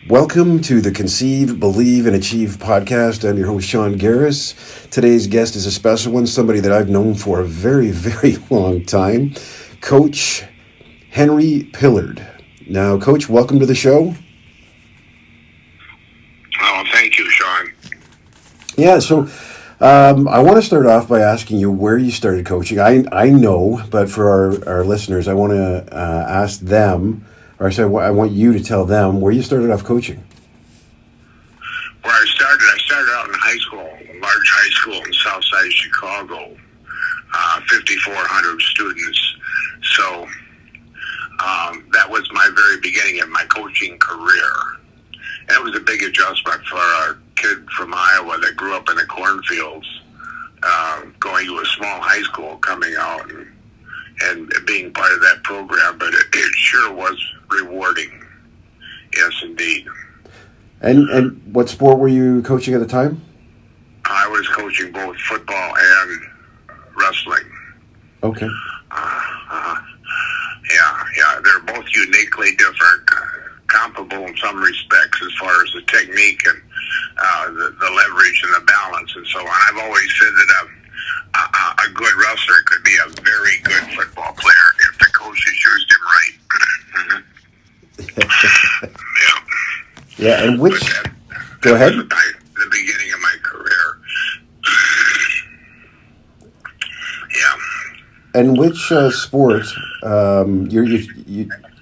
Welcome to the Conceive, Believe, and Achieve podcast. I'm your host, Sean Garris. Today's guest is a special one, somebody that I've known for a very, very long time, Coach Henry Pillard. Now, Coach, welcome to the show. Oh, thank you, Sean. Yeah, so I want to start off by asking you where you started coaching. I know, but for our listeners, I want to ask them, or I want you to tell them where you started off coaching. Where I started out in high school, a large high school in Southside Chicago, 5,400 students. So that was my very beginning of my coaching career. And it was a big adjustment for a kid from Iowa that grew up in the cornfields, going to a small high school, coming out and being part of that program. But it sure was rewarding. Yes, indeed. And what sport were you coaching at the time? I was coaching both football and wrestling. Okay. Yeah. They're both uniquely different, comparable in some respects as far as the technique and the leverage and the balance and so on. I've always said that a good wrestler could be a very good football player if the coaches used him right. Yeah. Yeah, and which... Go ahead. Was the beginning of my career. Yeah. And which sport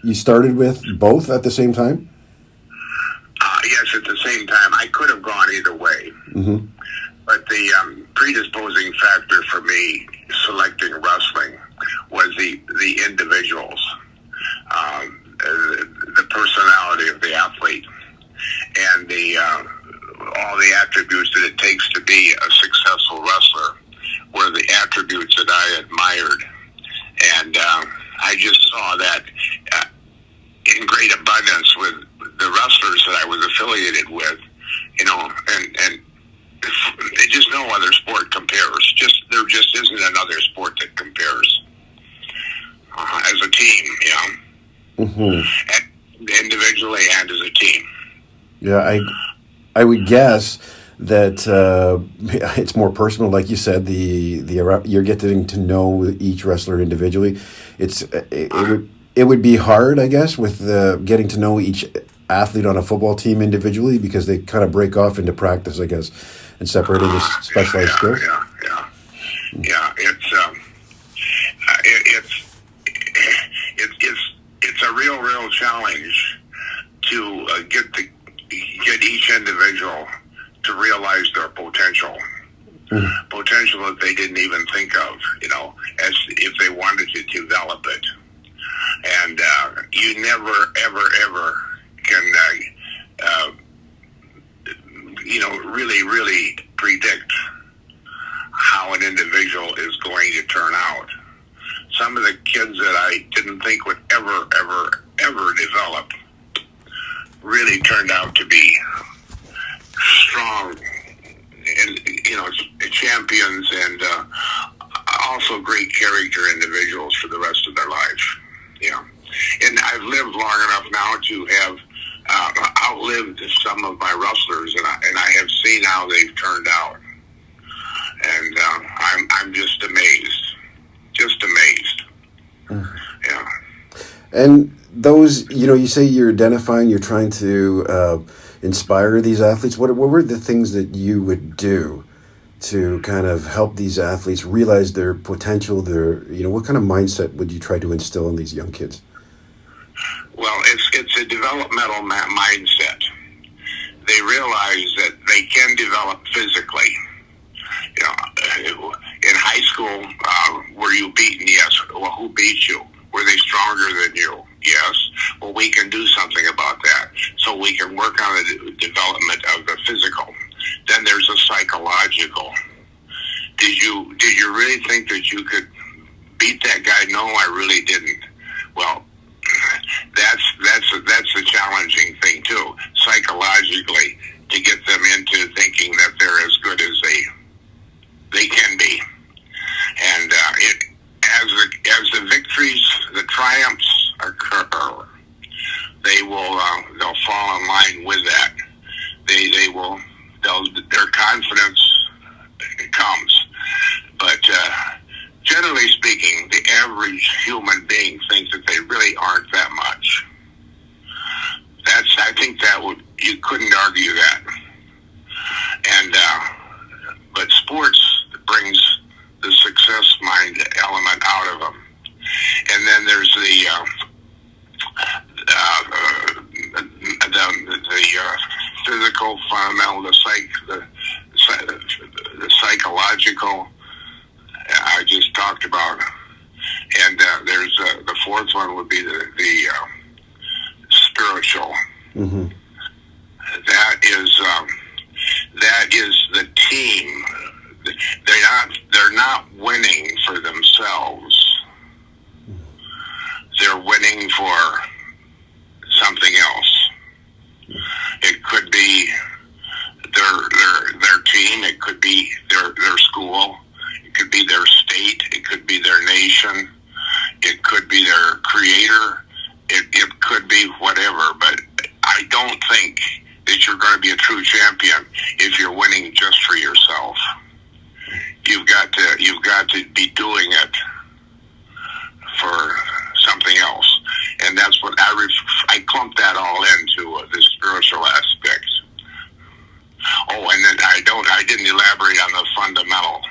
you started with both at the same time? Yes, at the same time. I could have gone either way. Mm-hmm. But the predisposing factor for me selecting wrestling was the individuals, the personality of the athlete, and all the attributes that it takes to be a successful wrestler were the attributes that I admired. And I just saw that in great abundance with the wrestlers that I was affiliated with, and just no other sport compares. There just isn't another sport that compares as a team, and individually and as a team. Yeah, I would guess that it's more personal, like you said. You're getting to know each wrestler individually. It would be hard, I guess, with getting to know each athlete on a football team individually, because they kind of break off into practice, I guess, and separate into specialized skills. Yeah. It's a real challenge to get each individual to realize their potential. Mm-hmm. Potential that they didn't even think of, as if they wanted to develop it. And you never, ever can, really predict how an individual is going to turn out. Some of the kids that I didn't think would ever develop really turned out to be strong and, champions and also great character individuals for the rest of their life. Yeah. And I've lived long enough now to have outlived some of my wrestlers, and I have seen how they've turned out. And I'm just amazed. Yeah. And those, you say you're identifying, you're trying to inspire these athletes. What were the things that you would do to kind of help these athletes realize their potential? What kind of mindset would you try to instill in these young kids? Well, it's a developmental mindset. They realize that they can develop physically. In high school, were you beaten? Yes. Well, who beat you? Were they stronger than you? Yes. Well, we can do something about that. So we can work on the development of the physical. Then there's a psychological. Did you really think that you could beat that guy? No, I really didn't. Well, that's a challenging thing too, psychologically, to get them into thinking that they're as good as they can be. And as the victories, the triumphs occur, they'll fall in line with average human being think that they really aren't that much. I think you couldn't argue that. And, but sports brings the success mind element out of them. And then there's the physical fundamental, the psychological I just talked about. And there's the fourth one would be the spiritual. Mm-hmm. That is the team. They're not winning for themselves. They're winning for something else. It could be their team. It could be their school. It could be their state. It could be their nation. It could be their creator. It could be whatever. But I don't think that you're going to be a true champion if you're winning just for yourself. You've got to be doing it for something else, and that's what I clump that all into the spiritual aspect. Oh, and then I didn't elaborate on the fundamental.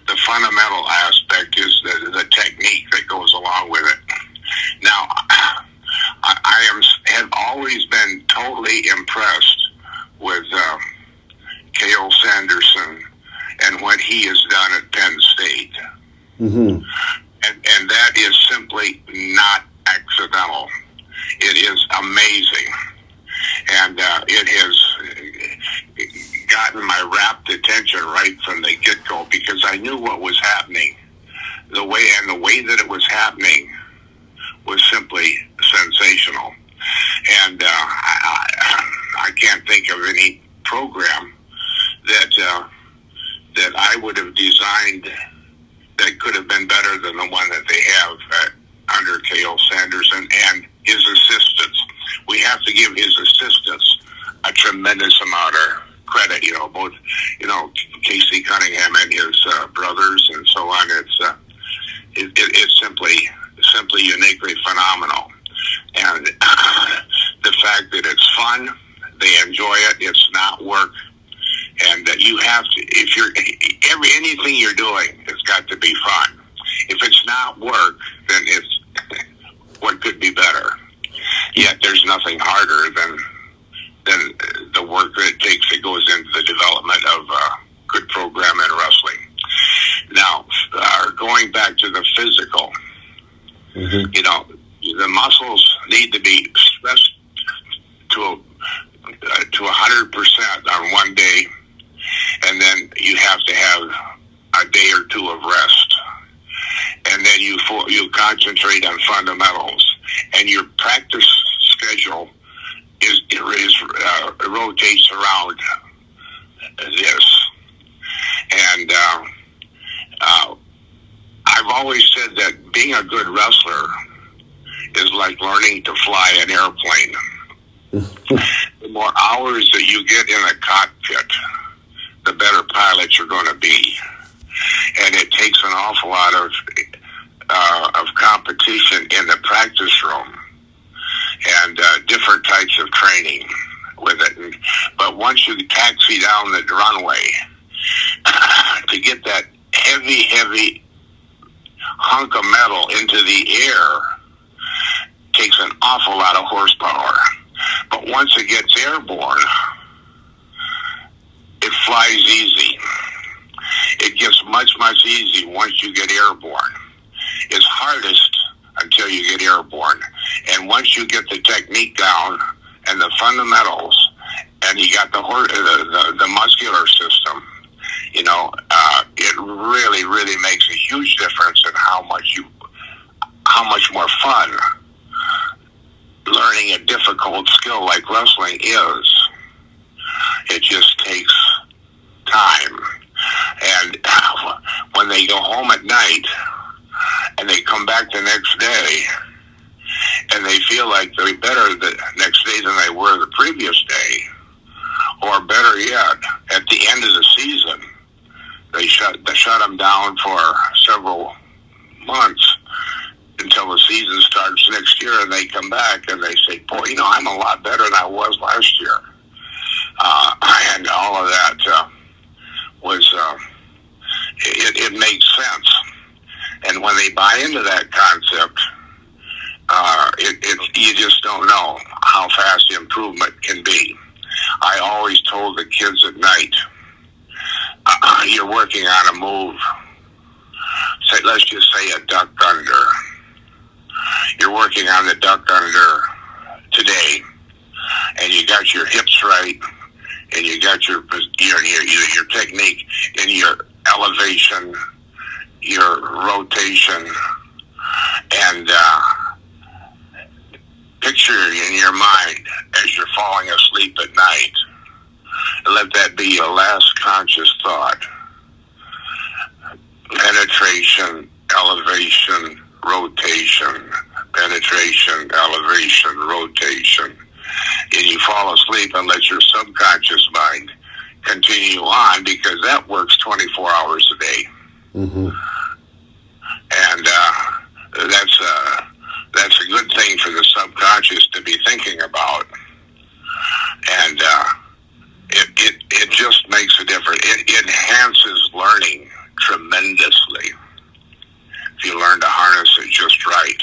The fundamental aspect is the technique that goes along with it. Now, I have always been totally impressed with Cale Sanderson and what he has done at Penn State. Mm-hmm. And that is simply not accidental. It is amazing. And it has gotten my rapt attention right from the get-go because I knew what was happening. The way that it was happening was simply sensational. And I can't think of any program that I would have designed that could have been better than the one that they have under Cale Sanderson and his assistants. We have to give his assistants a tremendous amount of credit. Both Casey Cunningham and his brothers and so on. It's simply uniquely phenomenal, and the fact that it's fun, they enjoy it. It's not work. And you have to, anything you're doing, it's got to be fun. If it's not work, then it's what could be better. Yet there's nothing harder than the work that it takes that goes into the development of a good program in wrestling. Now, going back to the physical, mm-hmm. The muscles need to be stressed to 100% on one day. And then you have to have a day or two of rest, and then you concentrate on fundamentals. And your practice schedule rotates around this. And I've always said that being a good wrestler is like learning to fly an airplane. The more hours that you get in a cockpit, the better pilot you're going to be. And it takes an awful lot of competition in the practice room and different types of training with it. But once you taxi down the runway, to get that heavy hunk of metal into the air takes an awful lot of horsepower. But once it gets airborne, it flies easy. It gets much easy once you get airborne. It's hardest until you get airborne. And once you get the technique down and the fundamentals, and you got the muscular system, it really makes a huge difference in how much more fun learning a difficult skill like wrestling is. It just takes time. And when they go home at night and they come back the next day and they feel like they're better the next day than they were the previous day, or better yet, at the end of the season, they shut them down for several months then they come back and they say, boy, I'm a lot better than I was last year. And all of that was, it makes sense. And when they buy into that concept, you just don't know how fast the improvement can be. I always told the kids at night, you're working on a move. Say, let's just say a duck under. You're working on the duck under today, and you got your hips right, and you got your technique and your elevation, your rotation, and picture in your mind as you're falling asleep at night. And let that be your last conscious thought. Penetration, elevation, rotation, penetration, elevation, rotation. And you fall asleep and let your subconscious mind continue on, because that works 24 hours a day. Mm-hmm. And that's a good thing for the subconscious to be thinking about. And it just makes a difference. It enhances learning tremendously if you learn to harness it just right.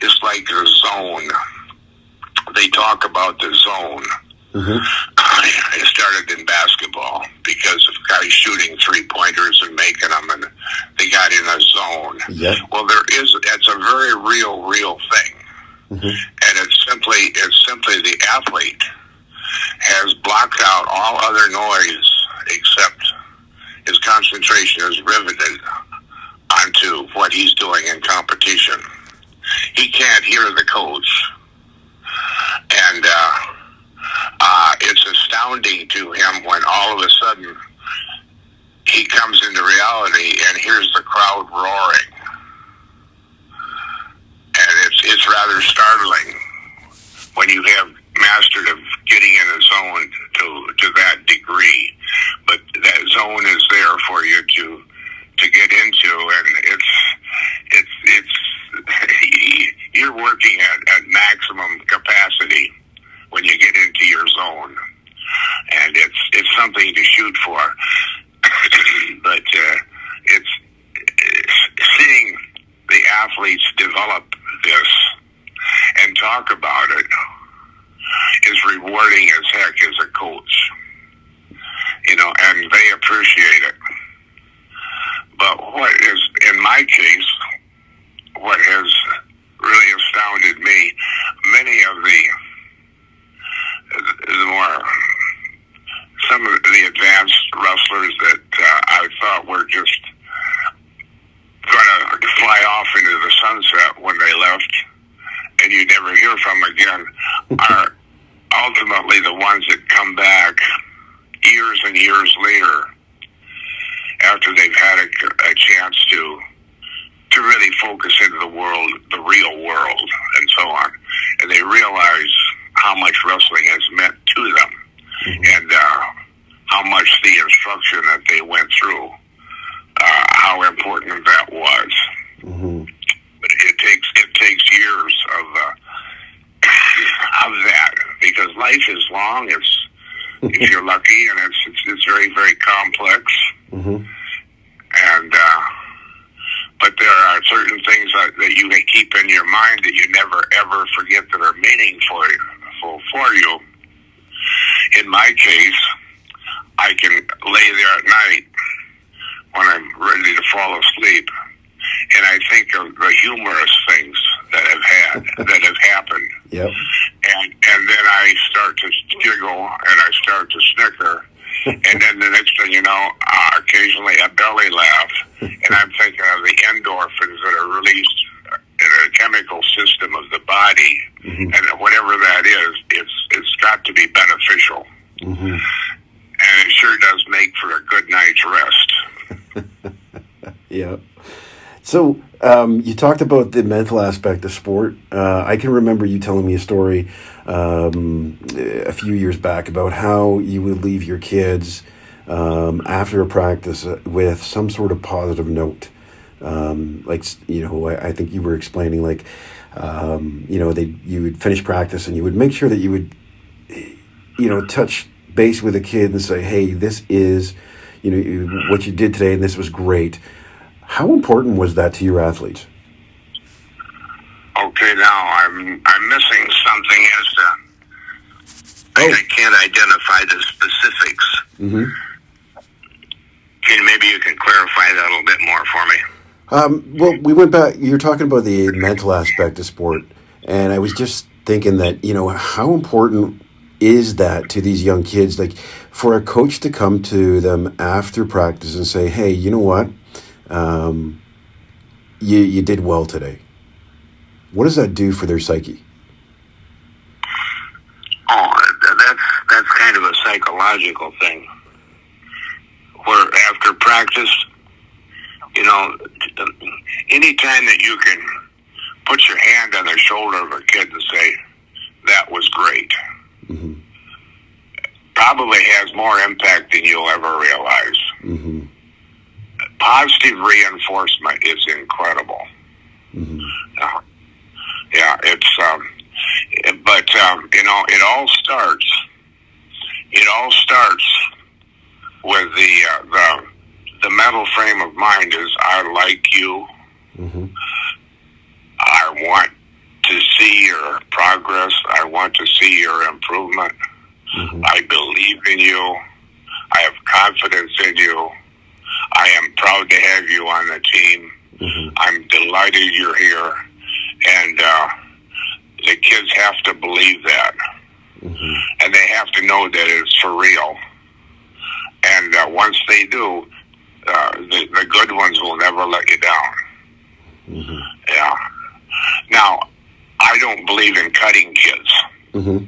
It's like the zone. They talk about the zone. Mm-hmm. It started in basketball because of guys shooting 3-pointers and making them, and they got in a zone. Yep. Well, it's a very real thing. Mm-hmm. And it's simply the athlete has blocked out all other noise except his concentration is riveted onto what he's doing in competition. He can't hear the coach. And it's astounding to him when all of a sudden he comes into reality and hears the crowd roaring. And it's rather startling when you have mastered of getting in a zone to that degree. But that zone is there for you to get into, and it's you're working at maximum capacity when you get into your zone, and it's something to shoot for. But it's seeing the athletes develop this and talk about it is rewarding as heck as a coach, and they appreciate it. But what is, in my case, what has really astounded me, many of some of the advanced wrestlers that I thought were just going to fly off into the sunset when they left and you never hear from again, are ultimately the ones that come back years and years later after they've had a chance to really focus into the world, the real world, and so on. And they realize how much wrestling has meant to them, mm-hmm. and how much the instruction that they went through, how important that was. Mm-hmm. But it takes years of that, because life is long. It's if you're lucky, and it's very, very complex. Mm-hmm. And but there are certain things that you can keep in your mind that you never ever forget that are meaningful for you. In my case, I can lay there at night when I'm ready to fall asleep, and I think of the humorous things that have happened. Yep. And then I start to giggle and I start to snicker. And then the next thing you know, occasionally a belly laugh. And I'm thinking of the endorphins that are released in a chemical system of the body. Mm-hmm. And whatever that is, it's got to be beneficial. Mm-hmm. And it sure does make for a good night's rest. Yeah. So you talked about the mental aspect of sport. I can remember you telling me a story a few years back about how you would leave your kids after a practice with some sort of positive note. I think you were explaining you would finish practice and you would make sure that you would, touch base with a kid and say, hey, this is, what you did today and this was great. How important was that to your athletes? Okay, now I'm missing something as I can't identify the specifics. Mm-hmm. Maybe you can clarify that a little bit more for me. Well, we went back. You were talking about the mental aspect of sport, and I was just thinking that how important is that to these young kids? Like for a coach to come to them after practice and say, "Hey, you know what? You did well today." What does that do for their psyche? Oh, that's kind of a psychological thing. Where after practice, anytime that you can put your hand on the shoulder of a kid and say, that was great, mm-hmm. probably has more impact than you'll ever realize. Mm-hmm. Positive reinforcement is incredible. Mm-hmm. Yeah, it's, but it all starts with the mental frame of mind is, I like you. Mm-hmm. I want to see your progress. I want to see your improvement. Mm-hmm. I believe in you. I have confidence in you. I am proud to have you on the team. Mm-hmm. I'm delighted you're here. And the kids have to believe that. Mm-hmm. And they have to know that it's for real. And once they do, the good ones will never let you down. Mm-hmm. Yeah. Now, I don't believe in cutting kids. Mm-hmm.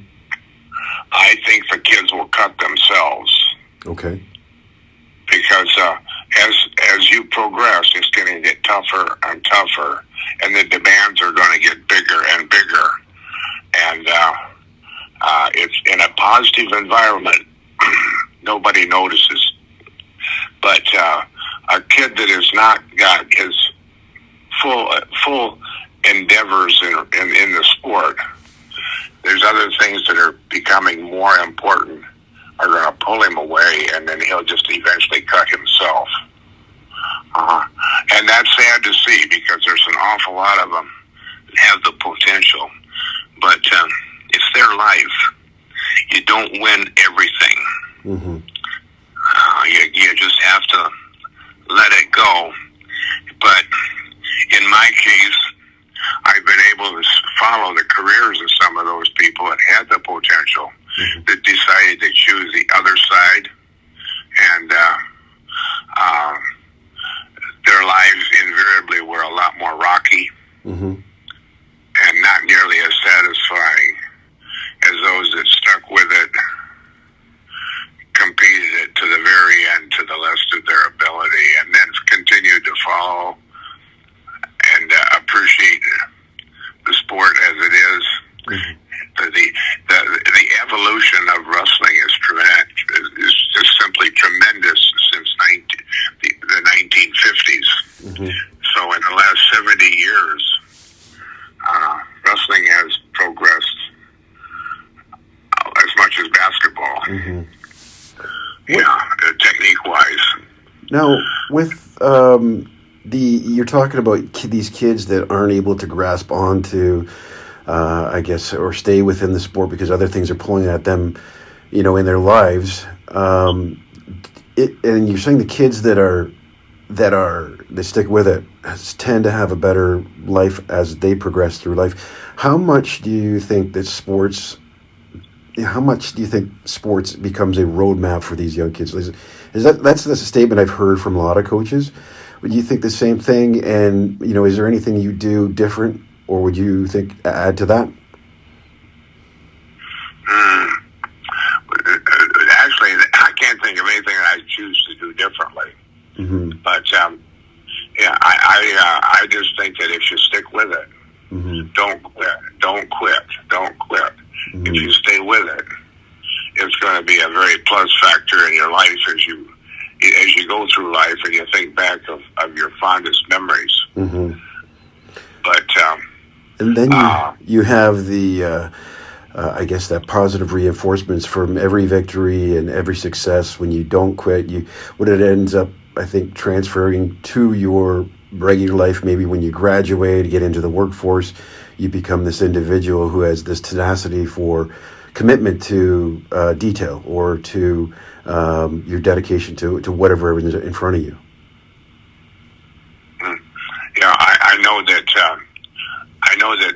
I think the kids will cut themselves. Okay. Because as you progress, it's going to get tougher and tougher, and the demands are going to get bigger and bigger. And it's in a positive environment. Nobody notices. But a kid that has not got his full endeavors in the sport, there's other things that are becoming more important are going to pull him away, and then he'll just eventually cut himself. And that's sad to see, because there's an awful lot of them that have the potential. But it's their life. You don't win everything. Mm-hmm. You just have to let it go. But in my case, I've been able to follow the careers of some of those people that had the potential, mm-hmm. that decided to choose the other side, and their lives invariably were a lot more rocky, mm-hmm. and not nearly as satisfying as those that stuck with it, competed it to the very end to the best of their ability, and then continued to follow and appreciate the sport as it is. Mm-hmm. The evolution of wrestling is just simply tremendous since the 1950s. Mm-hmm. So in the last 70 years, wrestling has progressed as much as basketball. Mm-hmm. Yeah, technique-wise. Now, with you're talking about these kids that aren't able to grasp onto, I guess, or stay within the sport because other things are pulling at them, in their lives. And you're saying the kids that stick with it tend to have a better life as they progress through life. How much do you think that sports becomes a roadmap for these young kids? That's the statement I've heard from a lot of coaches. Would you think the same thing? And is there anything you do different, or would you think add to that? Actually, I can't think of anything that I choose to do differently. Mm-hmm. But I just think that if you stick with it, mm-hmm. don't quit. Mm-hmm. If you stay with it, it's going to be a very plus factor in your life as you go through life and you think back of your fondest memories. Mm-hmm. But and then you have the I guess that positive reinforcements from every victory and every success. When you don't quit, what it ends up, I think, transferring to your regular life. Maybe when you graduate, get into the workforce, you become this individual who has this tenacity for commitment to detail, or to your dedication to whatever is in front of you. Yeah, I know that. I know that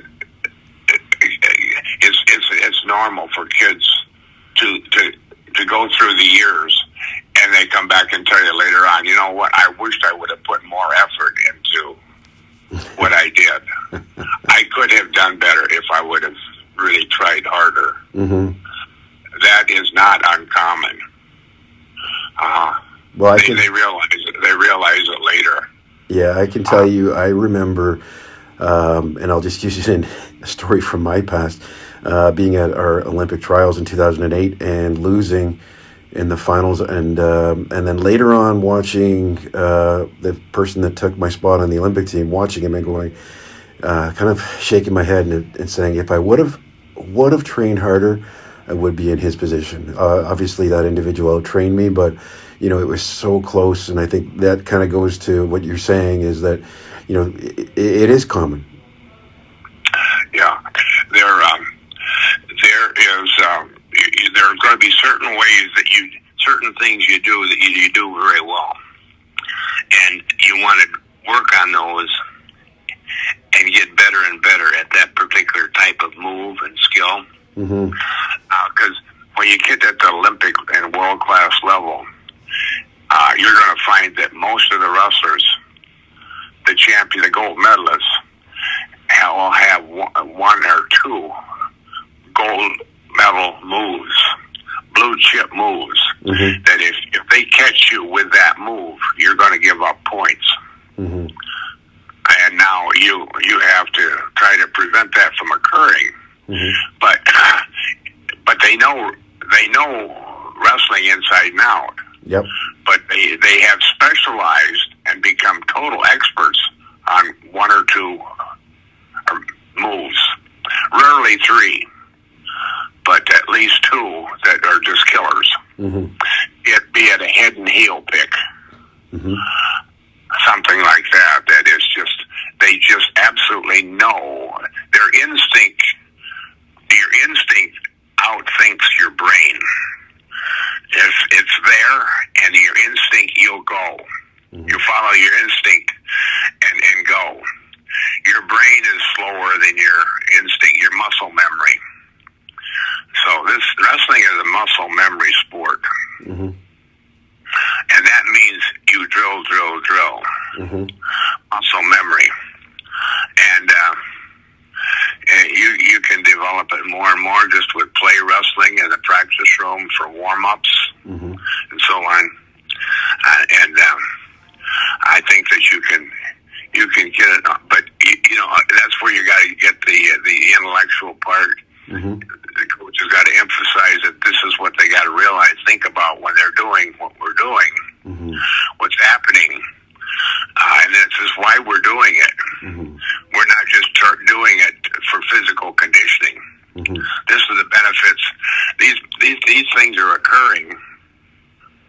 it's normal for kids to go through the years, and they come back and tell you later on, you know what? I wished I would have put more effort into what I did. I could have done better if I would have really tried harder. Mm-hmm. That is not uncommon. Well, they realize it later. Yeah, I can tell you. I remember, and I'll just use a story from my past, being at our Olympic trials in 2008 and losing in the finals, and then later on watching the person that took my spot on the Olympic team, watching him and going, kind of shaking my head and saying, if I would have trained harder, I would be in his position. Obviously, that individual out-trained me, but it was so close, and I think that kind of goes to what you're saying, is that it is common. Yeah, there are going to be certain ways that certain things you do that you do very well, and you want to work on those and get better and better at that particular type of move and skill. Mm-hmm. Because when you get at the Olympic and world-class level, you're going to find that most of the wrestlers, the gold medalists, will have one or two gold medal moves, blue chip moves, mm-hmm. that if they catch you with that move, you're going to give up points. Mm-hmm. And now you have to try to prevent that from occurring. Mm-hmm. But they know wrestling inside and out. Yep. But they have specialized and become total experts on one or two moves. Rarely three, but at least two that are just killers. Mm-hmm. Be it a head and heel pick. Mm-hmm. Something like that. That is just, they just absolutely know. Their instinct, your instinct outthinks your brain. If it's there and your instinct, you'll go. Mm-hmm. You follow your instinct and go. Your brain is slower than your instinct, your muscle memory. So this wrestling is a muscle memory sport. Mm-hmm. And that means you drill. Mm-hmm. Muscle memory. And you can develop it more and more just with play wrestling in the practice room for warm-ups, mm-hmm. and so on. And I think that you can get it, but that's where you got to get the intellectual part. Mm-hmm. The coach has got to emphasize that this is what they got to realize. Think about when they're doing what we're doing, mm-hmm. what's happening, and this is why we're doing it. Mm-hmm. We're not just doing it for physical conditioning. Mm-hmm. This is the benefits. These things are occurring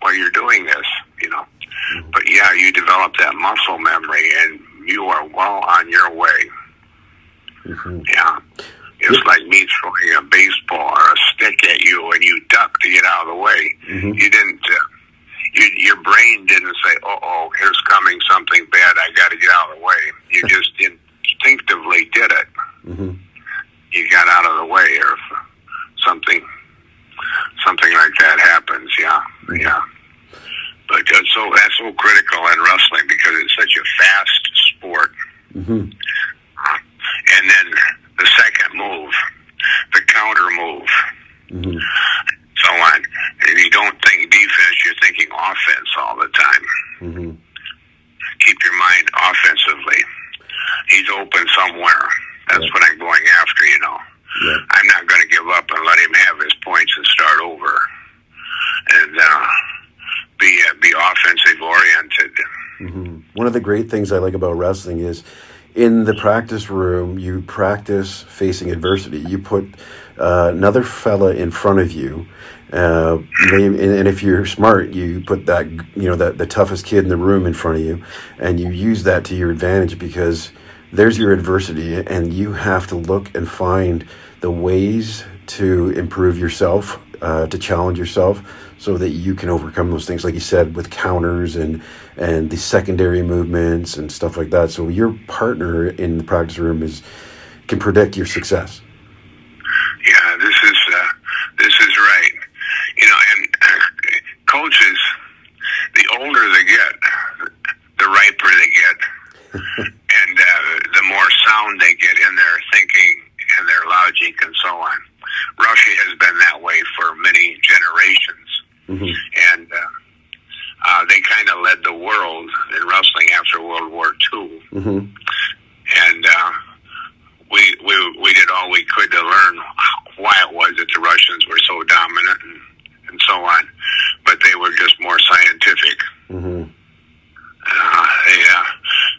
while you're doing this, Mm-hmm. But yeah, you develop that muscle memory, and you are well on your way. Mm-hmm. Yeah. It's like me throwing a baseball or a stick at you, and you duck to get out of the way. Mm-hmm. You didn't. Your brain didn't say, "Oh, here's coming something bad. I got to get out of the way." You just instinctively did it. Mm-hmm. You got out of the way, or something like that happens. Yeah, mm-hmm. yeah. But that's so critical in wrestling because it's such a fast sport. Mm-hmm. And then the second move, the counter move, mm-hmm. so on. If you don't think defense, you're thinking offense all the time. Mm-hmm. Keep your mind offensively. He's open somewhere. That's what I'm going after, Yeah. I'm not going to give up and let him have his points and start over. And be offensive oriented. Mm-hmm. One of the great things I like about wrestling is in the practice room, you practice facing adversity. You put another fella in front of you, and if you're smart, you put that the toughest kid in the room in front of you, and you use that to your advantage because there's your adversity, and you have to look and find the ways to improve yourself, to challenge yourself, so that you can overcome those things, like you said, with counters and the secondary movements and stuff like that. So your partner in the practice room can predict your success. Yeah, this is right. And coaches, the older they get, the riper they get, and the more sound they get in their thinking and their logic and so on. Russia has been that way for many generations, and they kind of led the world in wrestling after World War II, and we did all we could to learn why it was that the Russians were so dominant and so on, but they were just more scientific.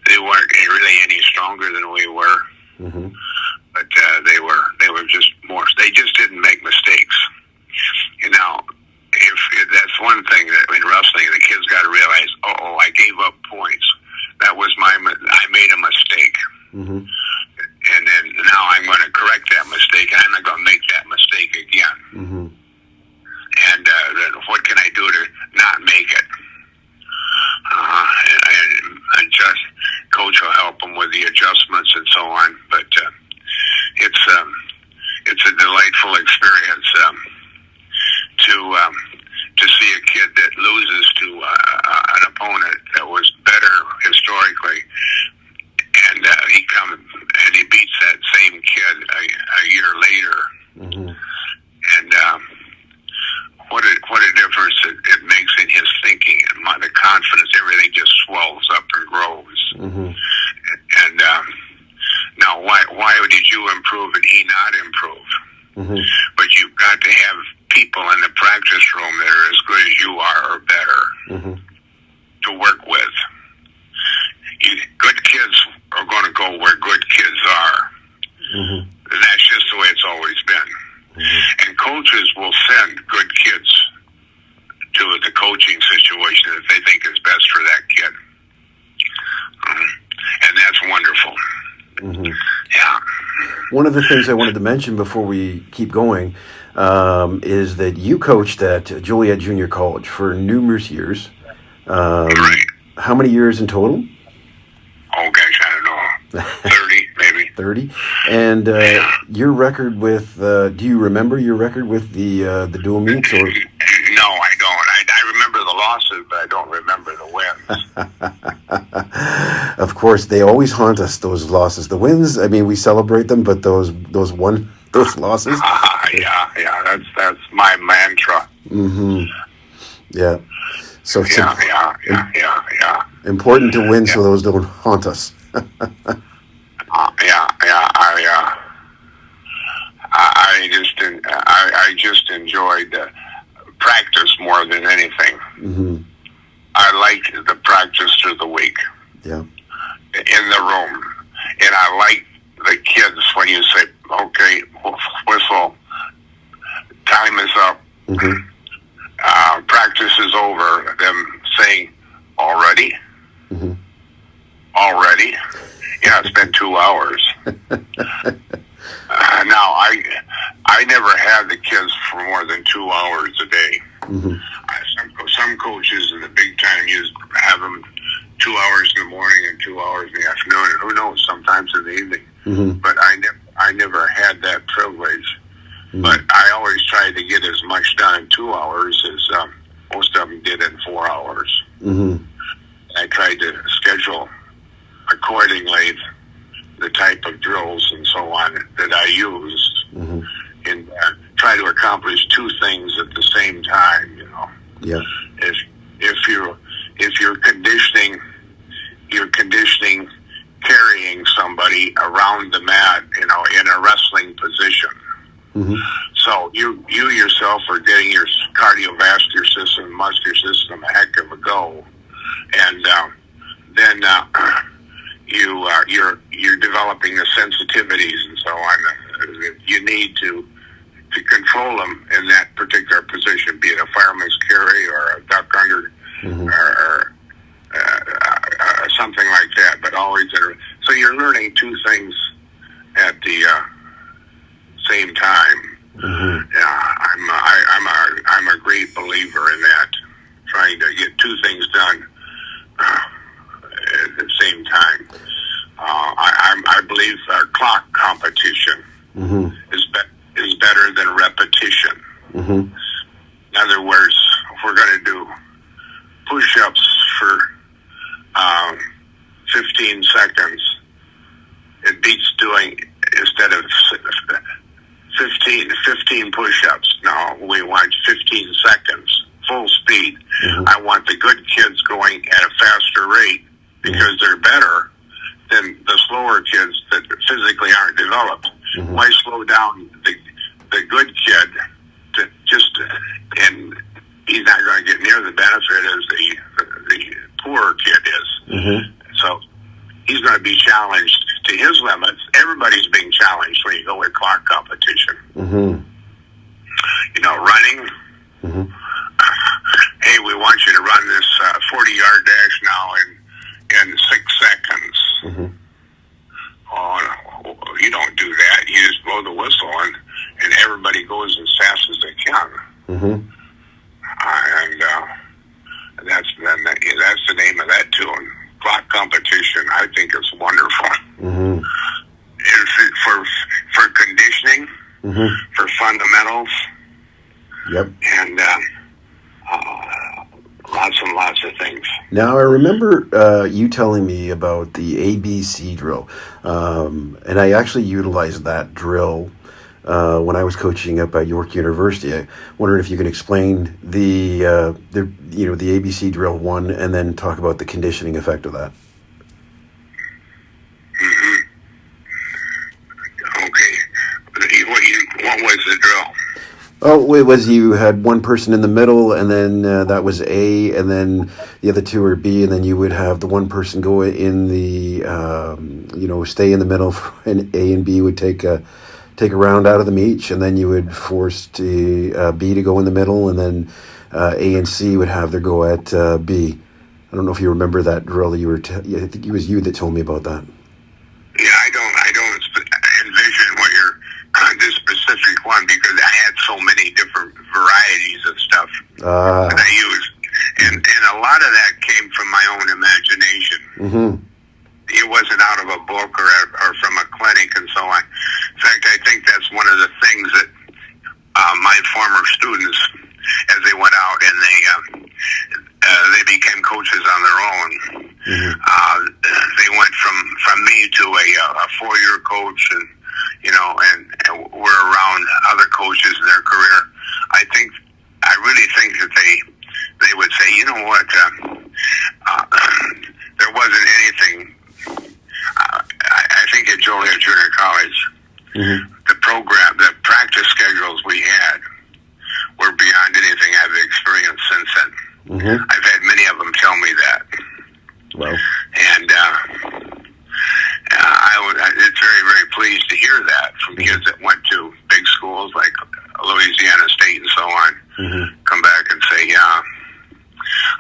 They weren't really any stronger than we were, but they were just more. They just didn't make mistakes. If that's one thing that in wrestling, the kids got to realize. I gave up points. That was I made a mistake, and then now I'm going to correct that mistake. I'm not going to make that mistake again. And then what can I do to not make it? And just coach will help them with the adjustments and so on. But it's a delightful experience to see a kid that loses to an opponent that was better historically, and he comes and he beats that same kid a year later, and what a difference it makes in his thinking and the confidence. Everything just swells up and grows. And now, why did you improve and he not improve? But you've got to have people in the practice room that are as good as you are or better to work with. Good kids are going to go where good kids are. And that's just the way it's always been. And coaches will send good kids to the coaching situation that they think is best for that kid. And that's wonderful. Yeah. One of the things I wanted to mention before we keep going is that you coached at Joliet Junior College for numerous years. Right. How many years in total? Oh, gosh, I don't know. 30, maybe. 30. And your record with, do you remember your record with the dual meets? Or? No, I don't. I remember the losses, but I don't remember the wins. Of course, they always haunt us, those losses. The wins, I mean, we celebrate them, but those losses. Yeah, that's my mantra. Yeah. So it's yeah. important to win so those don't haunt us. I just enjoyed practice more than anything. I like the practice through the week. Yeah. In the room, and I like the kids when you say, "Okay, whistle, time is up, practice is over." Them saying, "Already? Already? Yeah, it's been 2 hours." Now, I never had the kids for more than 2 hours a day. Some coaches in the big time have them 2 hours in the morning and 2 hours in the afternoon, and who knows, sometimes in the evening. But I never had that privilege. But I always tried to get as much done in 2 hours as most of them did in 4 hours. I tried to schedule accordingly the type of drills and so on that I used, and try to accomplish two things at the same time. Yeah. If you're conditioning carrying somebody around the mat, in a wrestling position. So you yourself are getting your cardiovascular system, muscular system a heck of a go, and then you're developing the sensitivities and so on. You need to control them in that particular position, be it a fireman's carry or a duck under, or something like that. But always, so you're learning two things at the same time. Yeah, I'm a great believer in that, trying to get two things done at the same time. I believe clock competition is better than repetition. In other words, if we're going to do push-ups for 15 seconds, it beats doing, instead of 15 push-ups. No, we want 15 seconds, full speed. I want the good kids going at a faster rate because they're better than the slower kids that physically aren't developed. Why slow down the good kid and he's not going to get near the benefit as the poorer kid is. So he's going to be challenged to his limits. Everybody's being challenged when you go with clock competition. You know, running. Hey, we want you to run this 40-yard dash now in 6 seconds. Oh, no, you don't do that. You just blow the whistle and everybody goes as fast as they can. And that's the name of that tune. Clock competition. I think it's wonderful. For conditioning, for fundamentals, and lots and lots of things. Now, I remember you telling me about the ABC drill, and I actually utilized that drill when I was coaching up at York University. I wondered if you could explain the ABC drill 1, and then talk about the conditioning effect of that. What was the drill? Oh, it was you had one person in the middle, and then that was A, and then the other two are B, and then you would have the one person go in the, stay in the middle, and A and B would take a round out of them each, and then you would force B to go in the middle, and then A and C would have their go at B. I don't know if you remember that drill. I think it was you that told me about that. Yeah, I don't envision what you're this specific one, because I had so many different varieties of stuff that I used, and a lot of that came from my own imagination. It wasn't out of a book or from a clinic and so on. In fact, I think that's one of the things that my former students, as they went out and they became coaches on their own, they went from me to a 4-year coach, and were around other coaches in their career. I really think that they would say, you know what, there wasn't anything. I think at Joliet Junior College, the program, the practice schedules we had were beyond anything I've experienced since then. I've had many of them tell me that. Wow. And it's very, very pleased to hear that from kids that went to big schools like Louisiana State and so on, come back and say, yeah,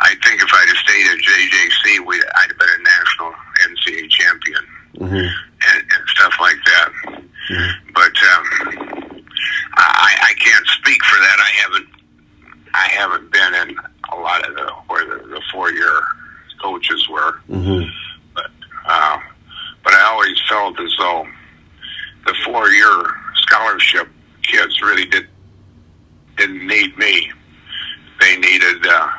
I think if I'd have stayed at JJC, I'd have been a national NCAA champion, and stuff like that. But I can't speak for that. I haven't been in a lot of where the 4-year coaches were, but I always felt as though the 4-year scholarship kids really didn't need me. They needed the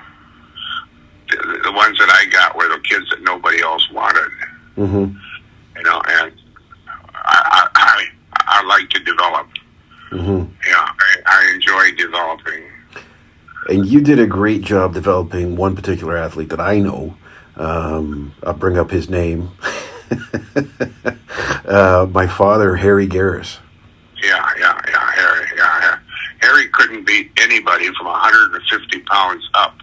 ones that I got were the kids that nobody else wanted. And I like to develop. I enjoy developing. And you did a great job developing one particular athlete that I know. I'll bring up his name. My father, Harry Garris. Harry. Harry couldn't beat anybody from 150 pounds up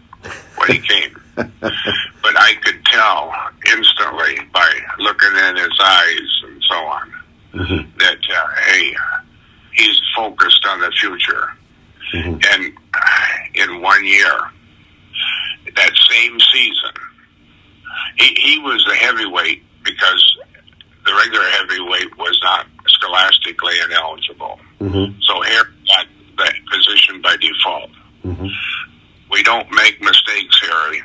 when he came. But I could tell instantly by looking in his eyes and so on that, hey, he's focused on the future. And in 1 year, that same season, he was the heavyweight because the regular heavyweight was not scholastically ineligible. So Harry got that position by default. We don't make mistakes, Harry.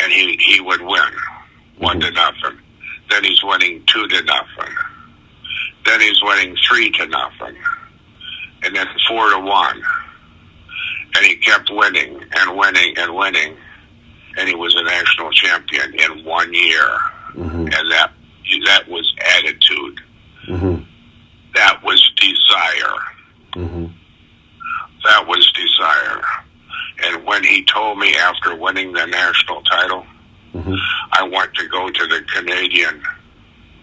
And he would win 1-0. Then he's winning 2-0. Then he's winning 3-0. And then 4-1. And he kept winning and winning and winning. And he was a national champion in 1 year. And that was attitude. That was desire. That was desire. And when he told me after winning the national title, I went to go to the Canadian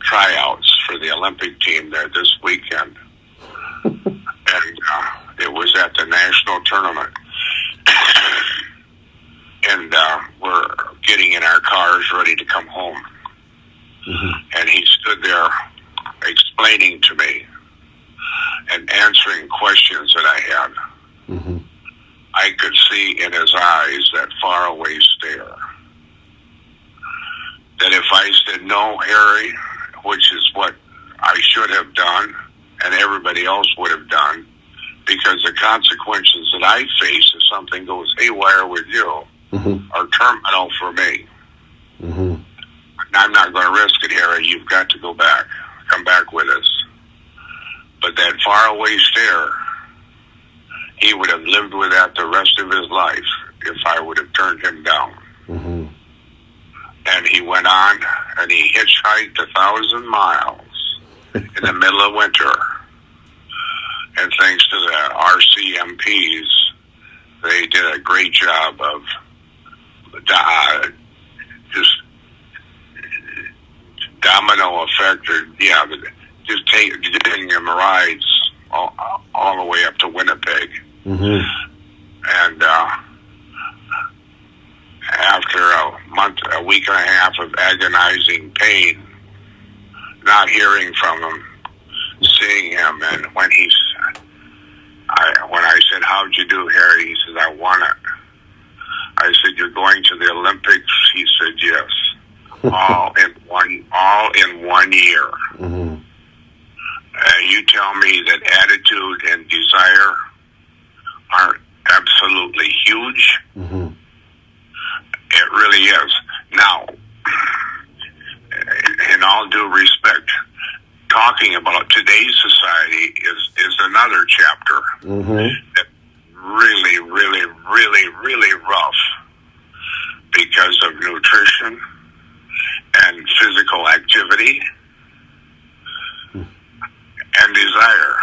tryouts for the Olympic team there this weekend. And it was at the national tournament. And we're getting in our cars ready to come home. And he stood there explaining to me and answering questions that I had. I could see in his eyes that faraway stare. That if I said no, Harry, which is what I should have done and everybody else would have done, because the consequences that I face if something goes haywire with you are terminal for me. I'm not going to risk it, Harry. You've got to go back. Come back with us. But that faraway stare, he would have lived with that the rest of his life if I would have turned him down. And he went on, and he hitchhiked 1,000 miles in the middle of winter. And thanks to the RCMPs, they did a great job of just domino effect, or just getting him rides all the way up to Winnipeg. And after a week and a half of agonizing pain, not hearing from him, seeing him, and when I said, "How'd you do, Harry?" He said, "I won it." I said, "You're going to the Olympics?" He said, "Yes." All in 1 year. You tell me that attitude and desire aren't absolutely huge. It really is. Now, in all due respect, talking about today's society is another chapter that really, really, really, really rough because of nutrition and physical activity and desire.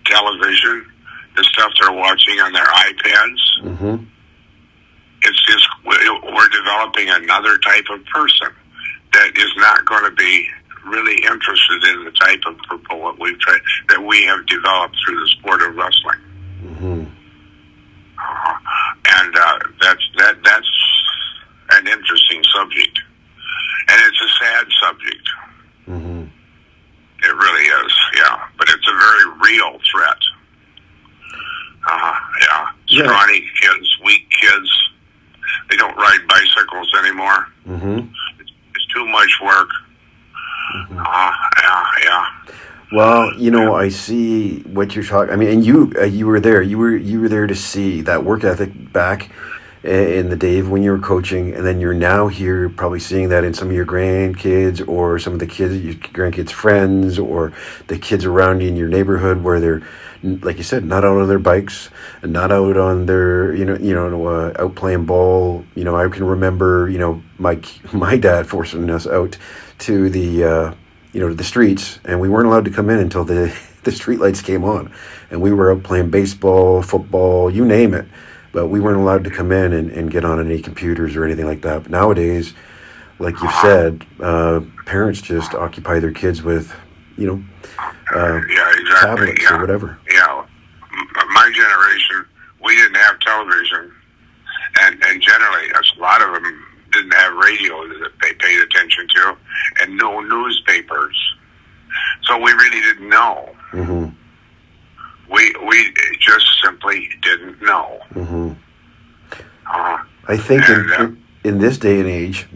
Television, the stuff they're watching on their iPads. It's just we're developing another type of person that is not going to be really interested in the type of people that we have developed through the sport of wrestling. And that's an interesting subject, and it's a sad subject. It really is, but it's a very real threat. Scrawny kids, weak kids, they don't ride bicycles anymore. It's too much work. Well, I see what you're talking. I mean, and you were there. You were there to see that work ethic back in the day when you were coaching, and then you're now here probably seeing that in some of your grandkids or some of the kids, your grandkids' friends, or the kids around you in your neighborhood where they're, like you said, not out on their bikes and not out on their, out playing ball. I can remember, my dad forcing us out to the, the streets, and we weren't allowed to come in until the street lights came on, and we were out playing baseball, football, you name it. But we weren't allowed to come in and get on any computers or anything like that. But nowadays, like you said, parents just occupy their kids with, exactly. tablets or whatever. television, and generally, a lot of them didn't have radio that they paid attention to, and no newspapers. So we really didn't know. Mm-hmm. We just simply didn't know. Mm-hmm. I think in this day and age,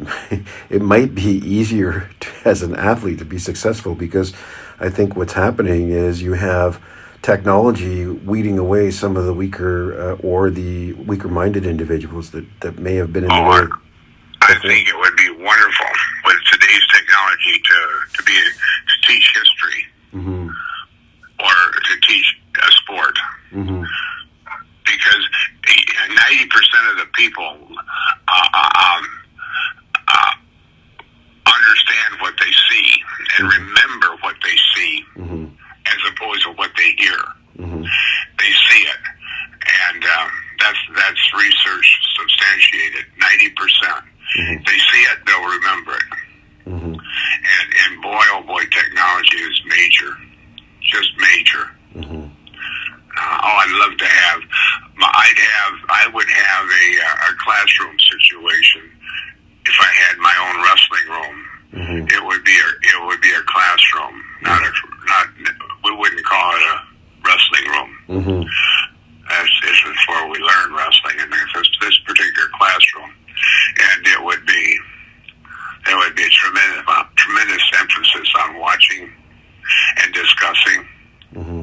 it might be easier as an athlete to be successful, because I think what's happening is you have technology weeding away some of the weaker or the weaker-minded individuals that may have been in the way. I think it would be wonderful with today's technology to teach history, mm-hmm. or to teach a sport, mm-hmm. because 90% of the people understand what they see and mm-hmm. remember what they see, mm-hmm. as opposed to what they hear. Mm-hmm. They see it, and that's research substantiated. 90%. Mm-hmm. They see it, they'll remember it. Mm-hmm. And boy, oh boy, technology is major, just major. Mm-hmm. I'd love to have. I would have a classroom situation if I had my own wrestling room. Mm-hmm. It would be a classroom, not we wouldn't call it a wrestling room. Mm-hmm. This is where we learn wrestling in this particular classroom, and it would be a tremendous emphasis on watching and discussing, mm-hmm.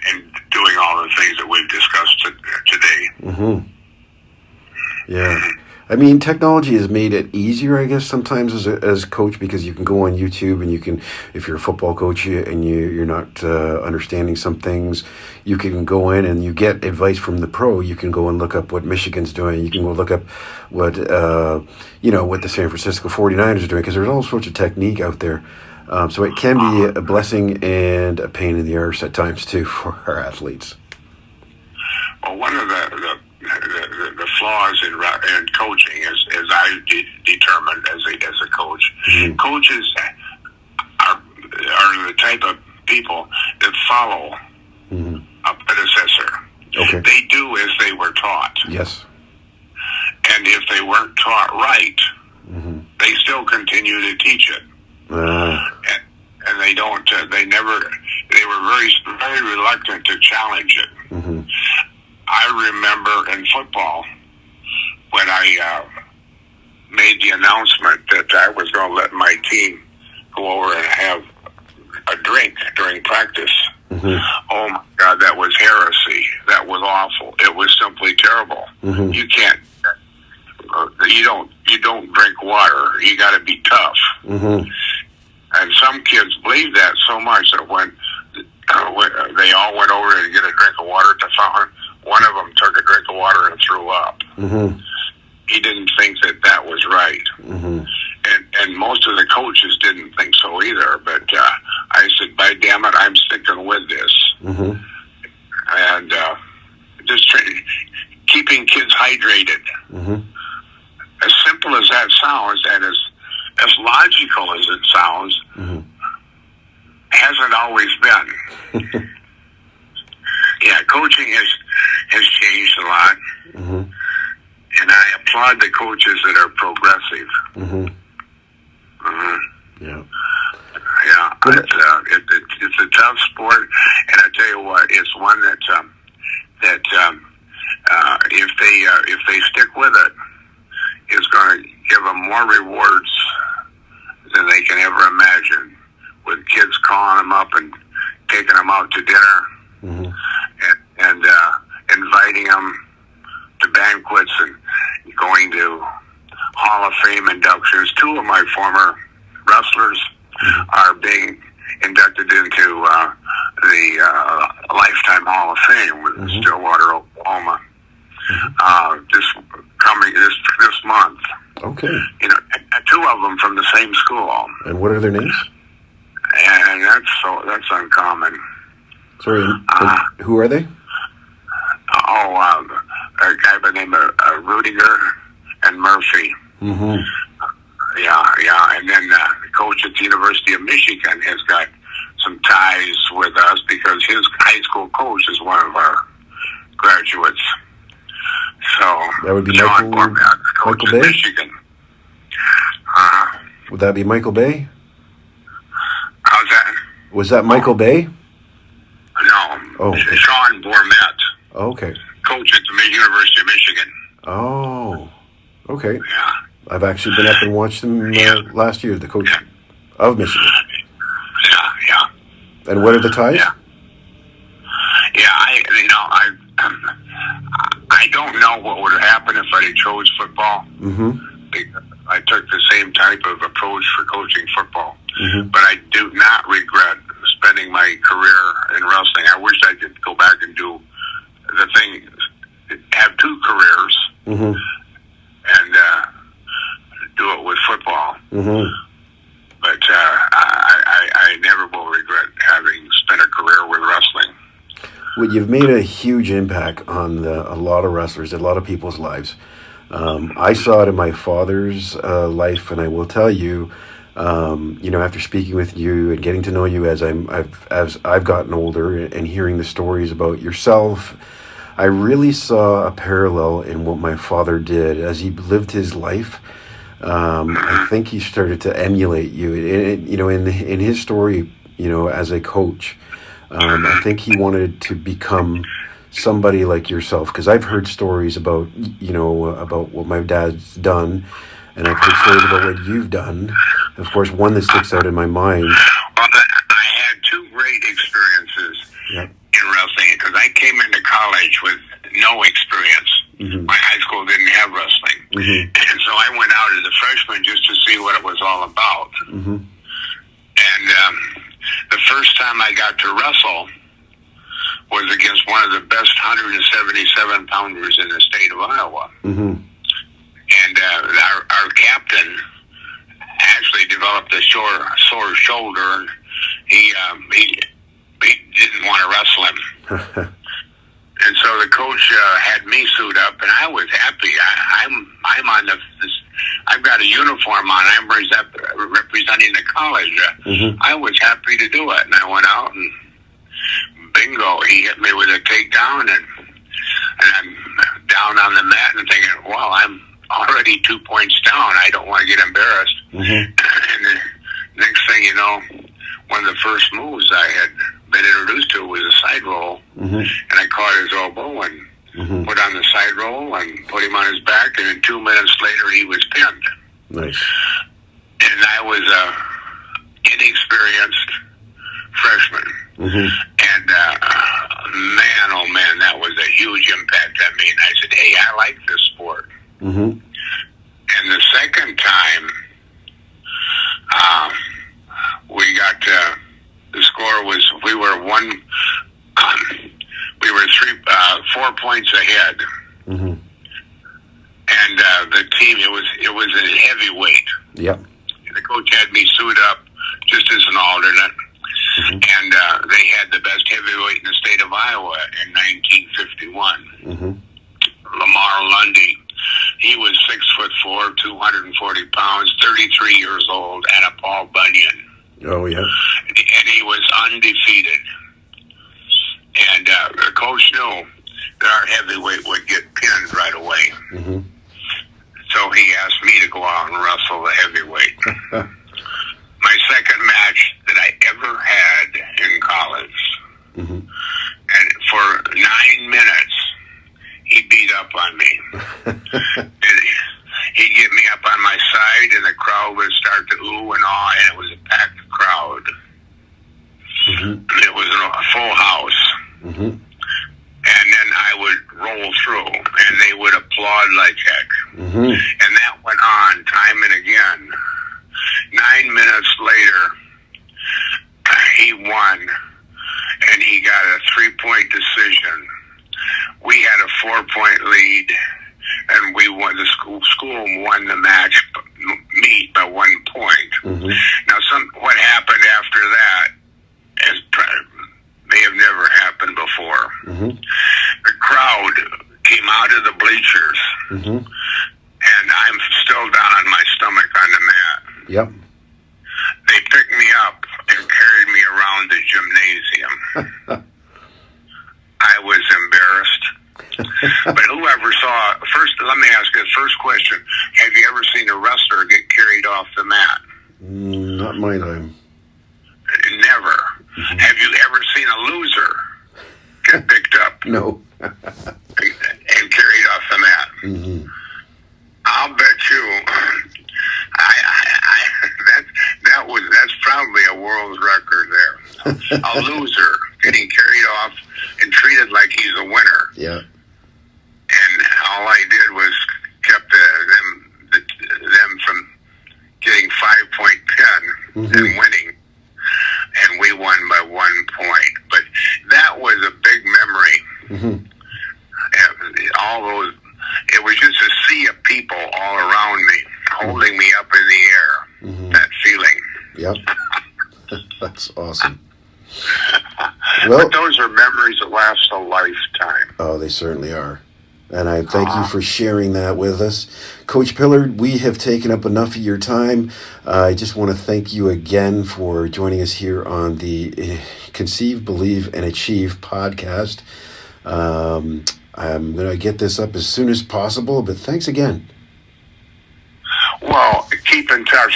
and doing all the things that we've discussed today. Mm-hmm. Yeah. I mean, technology has made it easier, I guess, sometimes as a coach, because you can go on YouTube and you can, if you're a football coach and you're not understanding some things, you can go in and you get advice from the pro. You can go and look up what Michigan's doing. You can go look up what the San Francisco 49ers are doing, because there's all sorts of technique out there. So it can be a blessing and a pain in the arse at times too for our athletes. Well, one of the flaws in coaching, as I determined as a coach, mm-hmm. coaches are the type of people that follow mm-hmm. a predecessor. Okay. They do as they were taught. Yes. And if they weren't taught right, mm-hmm. they still continue to teach it. And they don't. They were very, very reluctant to challenge it. Mm-hmm. I remember in football when I made the announcement that I was going to let my team go over and have a drink during practice. Mm-hmm. Oh my God, that was heresy. That was awful. It was simply terrible. Mm-hmm. You can't. You don't drink water. You got to be tough. Mm-hmm. And some kids believe that so much that when they all went over to get a drink of water at the fountain, one of them took a drink of water and threw up. Mm-hmm. He didn't think that was right. Mm-hmm. And most of the coaches didn't think so either. But I said, by damn it, I'm sticking with this. Mm-hmm. And just keeping kids hydrated. Mm-hmm. As simple as that sounds, and as logical as it sounds, mm-hmm. hasn't always been. Yeah, coaching has changed a lot. Mm-hmm. And I applaud the coaches that are progressive. Mm-hmm. Mm-hmm. Yeah. Yeah, it's a tough sport, and I tell you what, it's one that if they stick with it, it's going to give them more rewards than they can ever imagine. With kids calling them up and taking them out to dinner, mm-hmm. and inviting them to banquets and going to Hall of Fame inductions. Two of my former wrestlers are being inducted into the Lifetime Hall of Fame with mm-hmm. Stillwater, Oklahoma. Mm-hmm. This month. Okay. You know, two of them from the same school. And what are their names? And that's uncommon. Sorry, who are they? A guy by the name of Rudiger and Murphy. Mm-hmm. Yeah. And then the coach at the University of Michigan has got some ties with us because his high school coach is one of our graduates. That would be John Bormat, coach Michael in Bay? Michigan. Would that be Michael Bay? How's that? Was that Michael Bay? No. Oh, okay. Sean Bormat, Okay. coach at the University of Michigan. Oh, okay. Yeah. I've actually been up and watched him last year, the coach of Michigan. Yeah. And what are the ties? Yeah. Yeah, I don't know what would have happened if I had chose football. Mm-hmm. Because I took the same type of approach for coaching football. Mm-hmm. But I do not regret spending my career in wrestling. I wish I could go back and do the thing, have two careers, Mm-hmm. and do it with football. Mm-hmm. But I never will regret having spent a career with wrestling. Well, you've made a huge impact on a lot of wrestlers, a lot of people's lives. I saw it in my father's life, and I will tell you, after speaking with you and getting to know you as I've gotten older and hearing the stories about yourself, I really saw a parallel in what my father did as he lived his life. I think he started to emulate you, in his story, as a coach. I think he wanted to become somebody like yourself, because I've heard stories about what my dad's done, and I've heard stories about what you've done. Of course, one that sticks out in my mind. Well, I had two great experiences in wrestling, because I came into college with no experience. Mm-hmm. My high school didn't have wrestling. Mm-hmm. And so I went out as a freshman just to see what it was all about. Mm-hmm. And the first time I got to wrestle was against one of the best 177 pounders in the state of Iowa. Mm-hmm. And our captain actually developed a sore shoulder. He didn't want to wrestle him. And so the coach had me suit up, and I was happy. I'm on I've got a uniform on. I'm representing the college. Mm-hmm. I was happy to do it, and I went out and bingo, he hit me with a takedown, and I'm down on the mat and thinking, well, I'm already 2 points down. I don't want to get embarrassed. Mm-hmm. And the next thing you know, one of the first moves I had been introduced to was a side roll, Mm-hmm. and I caught his elbow and Mm-hmm. put on the side roll and put him on his back, and then 2 minutes later he was pinned. Nice. And I was a inexperienced freshman. Mm-hmm. And man, that was a huge impact on me. And I said, hey, I like this sport. Mm-hmm. And the second time, the score was, we were 4 points ahead. Mm-hmm. And the team, it was a heavyweight. Yep. The coach had me suit up just as an alternate. Mm-hmm. And they had the best heavyweight in the state of Iowa in 1951. Mm-hmm. Lamar Lundy. He was 6'4", 240 pounds, 33 years old, and a Paul Bunyan. Oh, yeah. And he was undefeated. And the coach knew that our heavyweight would get pinned right away. Mm-hmm. So he asked me to go out and wrestle the heavyweight. My second match that I ever had in college. Mm-hmm. And for 9 minutes, he beat up on me. And he'd get me up on my side, and the crowd would start to ooh and ah, and it was a packed crowd. Mm-hmm. It was a full house. Mm-hmm. And then I would roll through, and they would applaud like heck. Mm-hmm. And that went on time and again. 9 minutes later, he won, and he got a 3-point decision. We had a 4-point lead, and we won. The school won the match, me by 1 point. Mm-hmm. Now, what happened after that may have never happened before. Mm-hmm. The crowd came out of the bleachers, Mm-hmm. and I'm still down on my stomach on the mat. Yep. They picked me up and carried me around the gymnasium. I was embarrassed. But whoever saw first, let me ask you the first question: have you ever seen a wrestler get carried off the mat? Not my time. Never. Have you ever seen a loser get picked up? No. And carried off the mat? I'll bet you. That's probably a world record there. A loser getting carried off and treated like he's a winner. Yeah. And all I did was kept them from getting 5-point pin and winning. And we won by 1 point. But that was a big memory. All those, it was just a sea of people all around me, holding me up in the air. That feeling. Yep. That's awesome. Well, but those are memories that last a lifetime. Oh, they certainly are. And I thank you for sharing that with us. Coach Pillard, we have taken up enough of your time. I just want to thank you again for joining us here on the Conceive, Believe, and Achieve podcast. I'm going to get this up as soon as possible, but thanks again. Well, keep in touch.